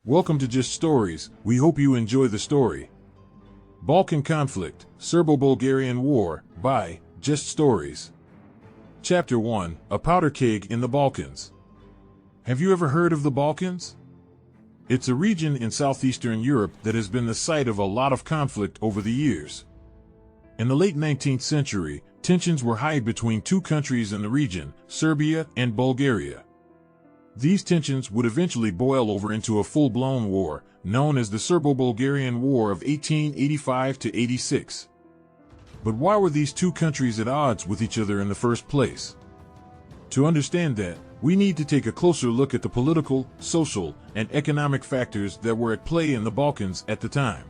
Welcome to Just Stories. We hope you enjoy the story. Balkan Conflict, Serbo-Bulgarian War, by Just Stories. Chapter 1, A Powder Keg in the Balkans. Have you ever heard of the Balkans? It's a region in southeastern Europe that has been the site of a lot of conflict over the years. In the late 19th century, tensions were high between two countries in the region, Serbia and Bulgaria. These tensions would eventually boil over into a full-blown war, known as the Serbo-Bulgarian War of 1885–86. But why were these two countries at odds with each other in the first place? To understand that, we need to take a closer look at the political, social, and economic factors that were at play in the Balkans at the time.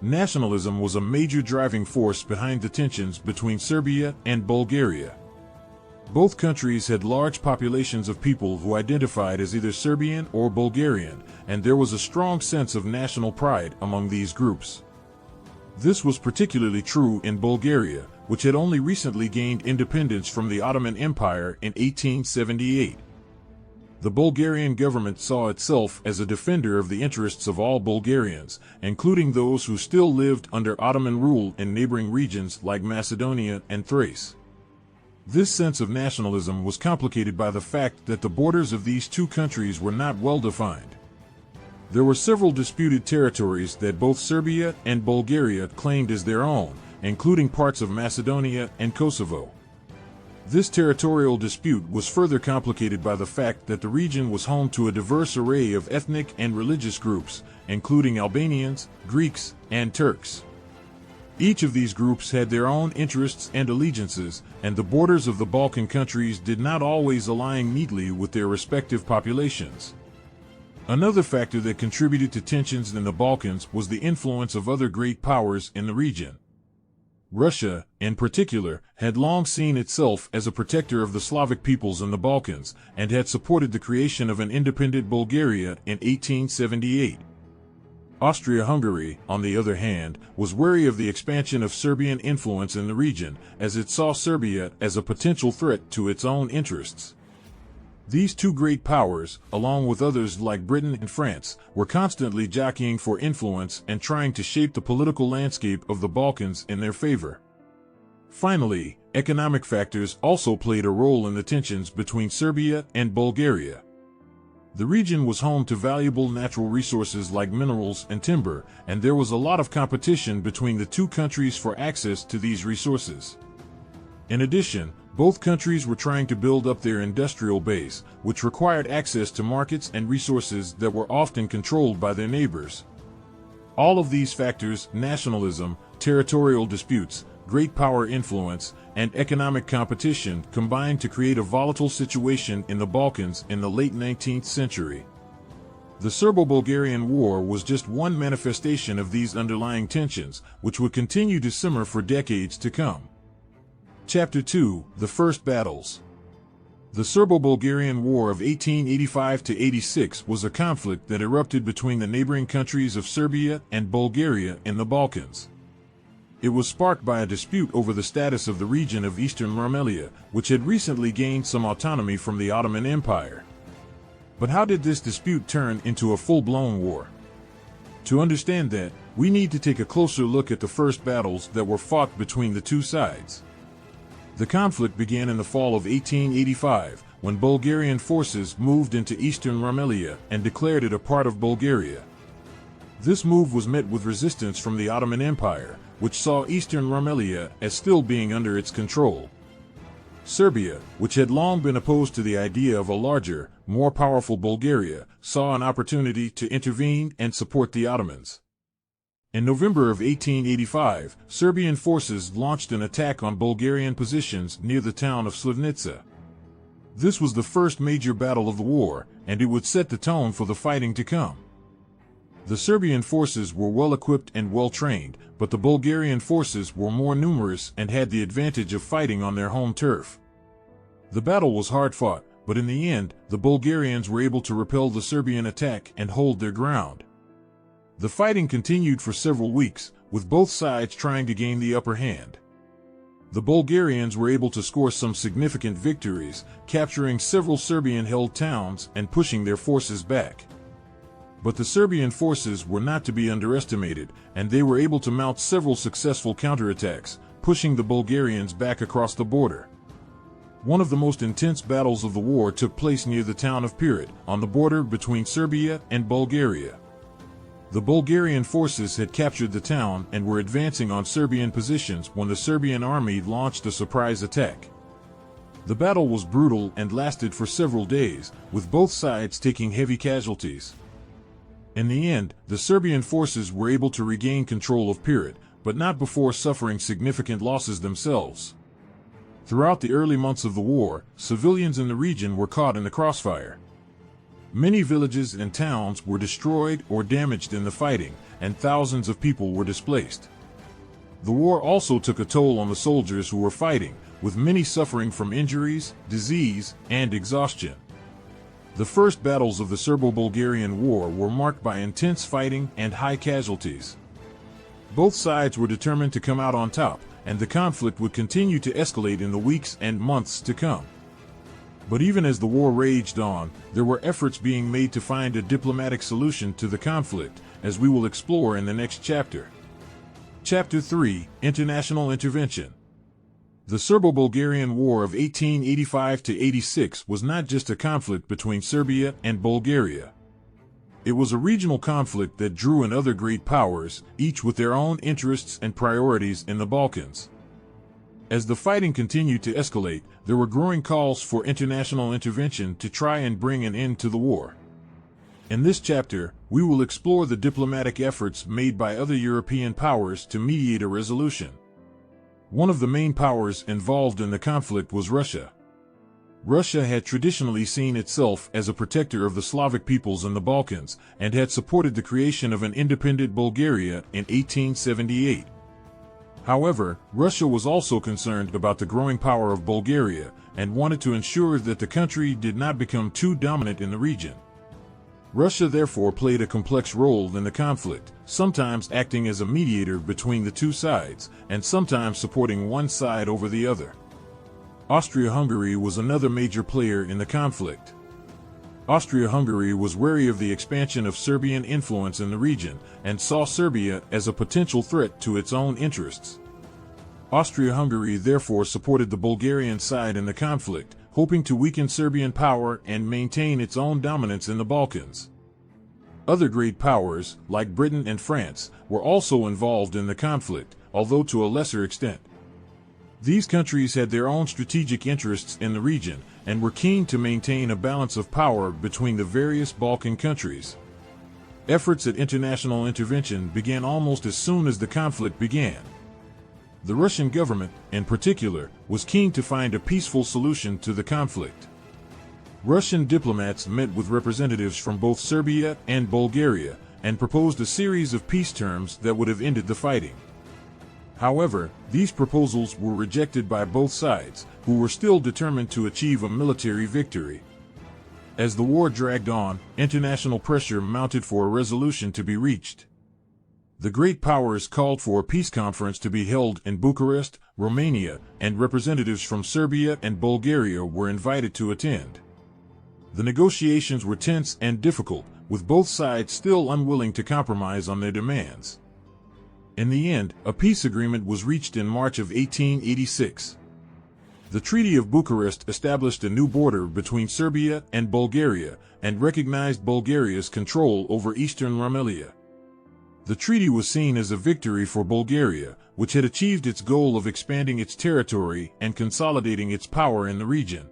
Nationalism was a major driving force behind the tensions between Serbia and Bulgaria. Both countries had large populations of people who identified as either Serbian or Bulgarian, and there was a strong sense of national pride among these groups. This was particularly true in Bulgaria, which had only recently gained independence from the Ottoman Empire in 1878. The Bulgarian government saw itself as a defender of the interests of all Bulgarians, including those who still lived under Ottoman rule in neighboring regions like Macedonia and Thrace. This sense of nationalism was complicated by the fact that the borders of these two countries were not well defined. There were several disputed territories that both Serbia and Bulgaria claimed as their own, including parts of Macedonia and Kosovo. This territorial dispute was further complicated by the fact that the region was home to a diverse array of ethnic and religious groups, including Albanians, Greeks, and Turks. Each of these groups had their own interests and allegiances, and the borders of the Balkan countries did not always align neatly with their respective populations. Another factor that contributed to tensions in the Balkans was the influence of other great powers in the region. Russia, in particular, had long seen itself as a protector of the Slavic peoples in the Balkans, and had supported the creation of an independent Bulgaria in 1878. Austria-Hungary, on the other hand, was wary of the expansion of Serbian influence in the region, as it saw Serbia as a potential threat to its own interests. These two great powers, along with others like Britain and France, were constantly jockeying for influence and trying to shape the political landscape of the Balkans in their favor. Finally, economic factors also played a role in the tensions between Serbia and Bulgaria. The region was home to valuable natural resources like minerals and timber, and there was a lot of competition between the two countries for access to these resources. In addition, both countries were trying to build up their industrial base, which required access to markets and resources that were often controlled by their neighbors. All of these factors, nationalism, territorial disputes, great power influence, and economic competition, combined to create a volatile situation in the Balkans in the late 19th century. The Serbo-Bulgarian War was just one manifestation of these underlying tensions, which would continue to simmer for decades to come. Chapter 2, The First Battles. The Serbo-Bulgarian War of 1885–86 was a conflict that erupted between the neighboring countries of Serbia and Bulgaria in the Balkans. It was sparked by a dispute over the status of the region of Eastern Rumelia, which had recently gained some autonomy from the Ottoman Empire. But how did this dispute turn into a full-blown war? To understand that, we need to take a closer look at the first battles that were fought between the two sides. The conflict began in the fall of 1885, when Bulgarian forces moved into Eastern Rumelia and declared it a part of Bulgaria. This move was met with resistance from the Ottoman Empire, which saw Eastern Rumelia as still being under its control. Serbia, which had long been opposed to the idea of a larger, more powerful Bulgaria, saw an opportunity to intervene and support the Ottomans. In November of 1885, Serbian forces launched an attack on Bulgarian positions near the town of Slivnica. This was the first major battle of the war, and it would set the tone for the fighting to come. The Serbian forces were well equipped and well trained, but the Bulgarian forces were more numerous and had the advantage of fighting on their home turf. The battle was hard fought, but in the end, the Bulgarians were able to repel the Serbian attack and hold their ground. The fighting continued for several weeks, with both sides trying to gain the upper hand. The Bulgarians were able to score some significant victories, capturing several Serbian-held towns and pushing their forces back. But the Serbian forces were not to be underestimated, and they were able to mount several successful counterattacks, pushing the Bulgarians back across the border. One of the most intense battles of the war took place near the town of Pirot, on the border between Serbia and Bulgaria. The Bulgarian forces had captured the town and were advancing on Serbian positions when the Serbian army launched a surprise attack. The battle was brutal and lasted for several days, with both sides taking heavy casualties. In the end, the Serbian forces were able to regain control of Pirot, but not before suffering significant losses themselves. Throughout the early months of the war, civilians in the region were caught in the crossfire. Many villages and towns were destroyed or damaged in the fighting, and thousands of people were displaced. The war also took a toll on the soldiers who were fighting, with many suffering from injuries, disease, and exhaustion. The first battles of the Serbo-Bulgarian War were marked by intense fighting and high casualties. Both sides were determined to come out on top, and the conflict would continue to escalate in the weeks and months to come. But even as the war raged on, there were efforts being made to find a diplomatic solution to the conflict, as we will explore in the next chapter. Chapter 3: International Intervention. The Serbo-Bulgarian War of 1885–86 was not just a conflict between Serbia and Bulgaria. It was a regional conflict that drew in other great powers, each with their own interests and priorities in the Balkans. As the fighting continued to escalate, there were growing calls for international intervention to try and bring an end to the war. In this chapter, we will explore the diplomatic efforts made by other European powers to mediate a resolution. One of the main powers involved in the conflict was Russia. Russia had traditionally seen itself as a protector of the Slavic peoples in the Balkans, and had supported the creation of an independent Bulgaria in 1878. However, Russia was also concerned about the growing power of Bulgaria, and wanted to ensure that the country did not become too dominant in the region. Russia therefore played a complex role in the conflict, sometimes acting as a mediator between the two sides, and sometimes supporting one side over the other. Austria-Hungary was another major player in the conflict. Austria-Hungary was wary of the expansion of Serbian influence in the region, and saw Serbia as a potential threat to its own interests. Austria-Hungary therefore supported the Bulgarian side in the conflict, hoping to weaken Serbian power and maintain its own dominance in the Balkans. Other great powers, like Britain and France, were also involved in the conflict, although to a lesser extent. These countries had their own strategic interests in the region, and were keen to maintain a balance of power between the various Balkan countries. Efforts at international intervention began almost as soon as the conflict began. The Russian government, in particular, was keen to find a peaceful solution to the conflict. Russian diplomats met with representatives from both Serbia and Bulgaria, and proposed a series of peace terms that would have ended the fighting. However, these proposals were rejected by both sides, who were still determined to achieve a military victory. As the war dragged on, international pressure mounted for a resolution to be reached. The great powers called for a peace conference to be held in Bucharest, Romania, and representatives from Serbia and Bulgaria were invited to attend. The negotiations were tense and difficult, with both sides still unwilling to compromise on their demands. In the end, a peace agreement was reached in March of 1886. The Treaty of Bucharest established a new border between Serbia and Bulgaria, and recognized Bulgaria's control over Eastern Rumelia. The treaty was seen as a victory for Bulgaria, which had achieved its goal of expanding its territory and consolidating its power in the region.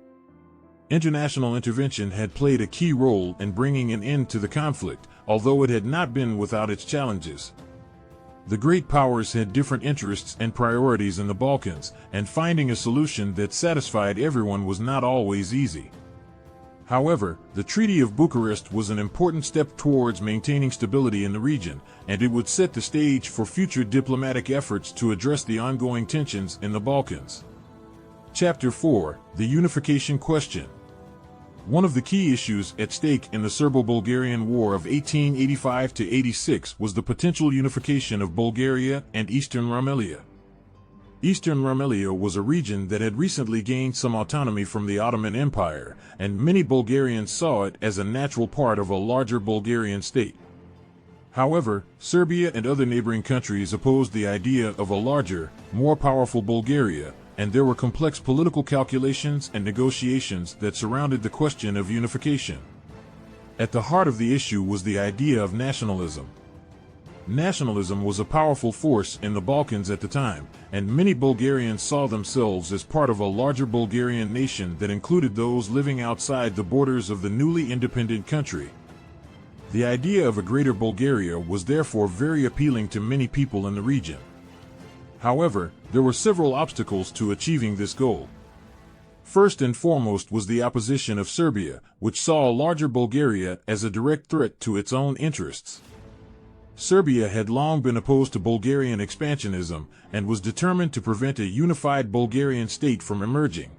International intervention had played a key role in bringing an end to the conflict, although it had not been without its challenges. The great powers had different interests and priorities in the Balkans, and finding a solution that satisfied everyone was not always easy. However, the Treaty of Bucharest was an important step towards maintaining stability in the region, and it would set the stage for future diplomatic efforts to address the ongoing tensions in the Balkans. Chapter 4: The Unification Question. One of the key issues at stake in the Serbo-Bulgarian War of 1885–86 was the potential unification of Bulgaria and Eastern Rumelia. Eastern Rumelia was a region that had recently gained some autonomy from the Ottoman Empire, and many Bulgarians saw it as a natural part of a larger Bulgarian state. However, Serbia and other neighboring countries opposed the idea of a larger, more powerful Bulgaria, and there were complex political calculations and negotiations that surrounded the question of unification. At the heart of the issue was the idea of nationalism. Nationalism was a powerful force in the Balkans at the time, and many Bulgarians saw themselves as part of a larger Bulgarian nation that included those living outside the borders of the newly independent country. The idea of a greater Bulgaria was therefore very appealing to many people in the region. However, there were several obstacles to achieving this goal. First and foremost was the opposition of Serbia, which saw a larger Bulgaria as a direct threat to its own interests. Serbia had long been opposed to Bulgarian expansionism and was determined to prevent a unified Bulgarian state from emerging.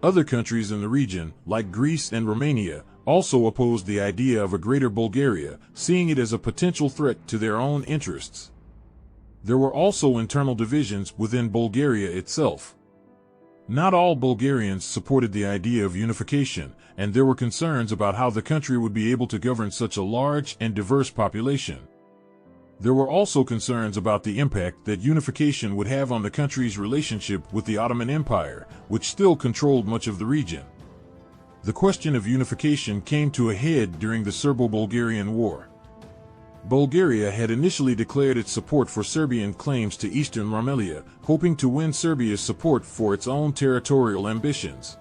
Other countries in the region, like Greece and Romania, also opposed the idea of a greater Bulgaria, seeing it as a potential threat to their own interests. There were also internal divisions within Bulgaria itself. Not all Bulgarians supported the idea of unification, and there were concerns about how the country would be able to govern such a large and diverse population. There were also concerns about the impact that unification would have on the country's relationship with the Ottoman Empire, which still controlled much of the region. The question of unification came to a head during the Serbo-Bulgarian War. Bulgaria had initially declared its support for Serbian claims to Eastern Rumelia, hoping to win Serbia's support for its own territorial ambitions.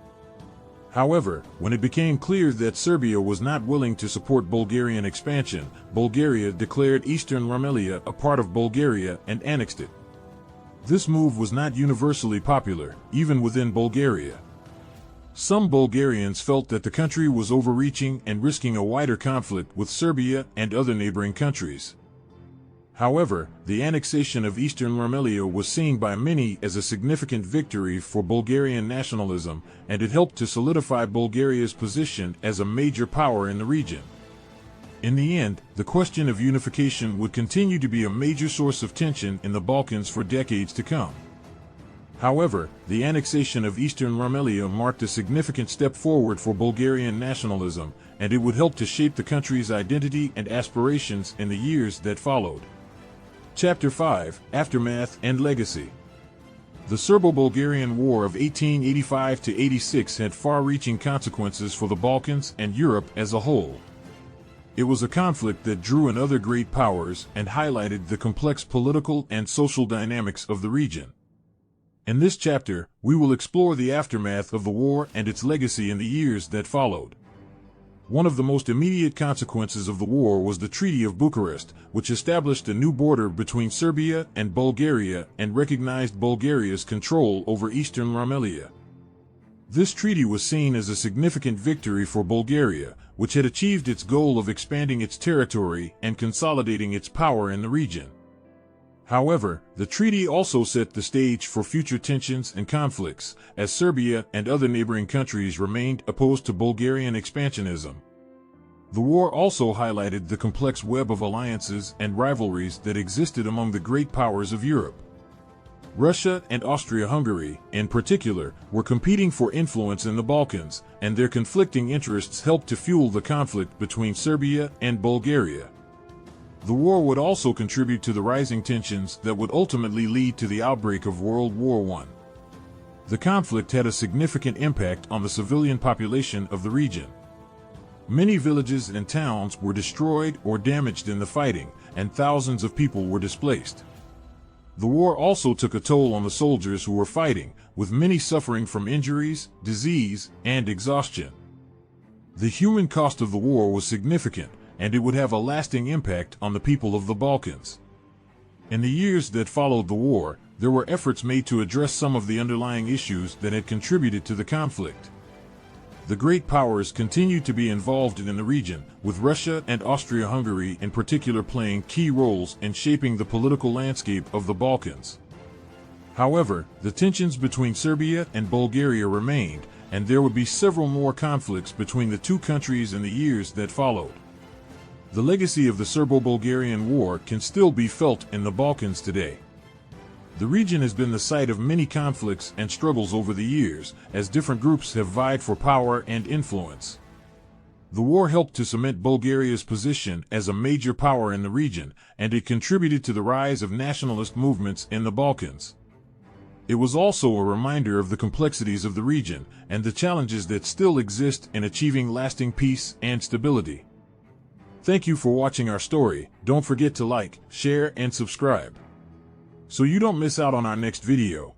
However, when it became clear that Serbia was not willing to support Bulgarian expansion, Bulgaria declared Eastern Rumelia a part of Bulgaria and annexed it. This move was not universally popular, even within Bulgaria. Some Bulgarians felt that the country was overreaching and risking a wider conflict with Serbia and other neighboring countries. However, the annexation of Eastern Rumelia was seen by many as a significant victory for Bulgarian nationalism, and it helped to solidify Bulgaria's position as a major power in the region. In the end, the question of unification would continue to be a major source of tension in the Balkans for decades to come. However, the annexation of Eastern Rumelia marked a significant step forward for Bulgarian nationalism, and it would help to shape the country's identity and aspirations in the years that followed. Chapter 5: Aftermath and Legacy. The Serbo-Bulgarian War of 1885–86 had far-reaching consequences for the Balkans and Europe as a whole. It was a conflict that drew in other great powers and highlighted the complex political and social dynamics of the region. In this chapter, we will explore the aftermath of the war and its legacy in the years that followed. One of the most immediate consequences of the war was the Treaty of Bucharest, which established a new border between Serbia and Bulgaria and recognized Bulgaria's control over Eastern Rumelia. This treaty was seen as a significant victory for Bulgaria, which had achieved its goal of expanding its territory and consolidating its power in the region. However, the treaty also set the stage for future tensions and conflicts, as Serbia and other neighboring countries remained opposed to Bulgarian expansionism. The war also highlighted the complex web of alliances and rivalries that existed among the great powers of Europe. Russia and Austria-Hungary, in particular, were competing for influence in the Balkans, and their conflicting interests helped to fuel the conflict between Serbia and Bulgaria. The war would also contribute to the rising tensions that would ultimately lead to the outbreak of World War I. The conflict had a significant impact on the civilian population of the region. Many villages and towns were destroyed or damaged in the fighting, and thousands of people were displaced. The war also took a toll on the soldiers who were fighting, with many suffering from injuries, disease, and exhaustion. The human cost of the war was significant, and it would have a lasting impact on the people of the Balkans. In the years that followed the war, there were efforts made to address some of the underlying issues that had contributed to the conflict. The great powers continued to be involved in the region, with Russia and Austria-Hungary in particular playing key roles in shaping the political landscape of the Balkans. However, the tensions between Serbia and Bulgaria remained, and there would be several more conflicts between the two countries in the years that followed. The legacy of the Serbo-Bulgarian War can still be felt in the Balkans today. The region has been the site of many conflicts and struggles over the years, as different groups have vied for power and influence. The war helped to cement Bulgaria's position as a major power in the region, and it contributed to the rise of nationalist movements in the Balkans. It was also a reminder of the complexities of the region and the challenges that still exist in achieving lasting peace and stability. Thank you for watching our story. Don't forget to like, share, and subscribe, so you don't miss out on our next video.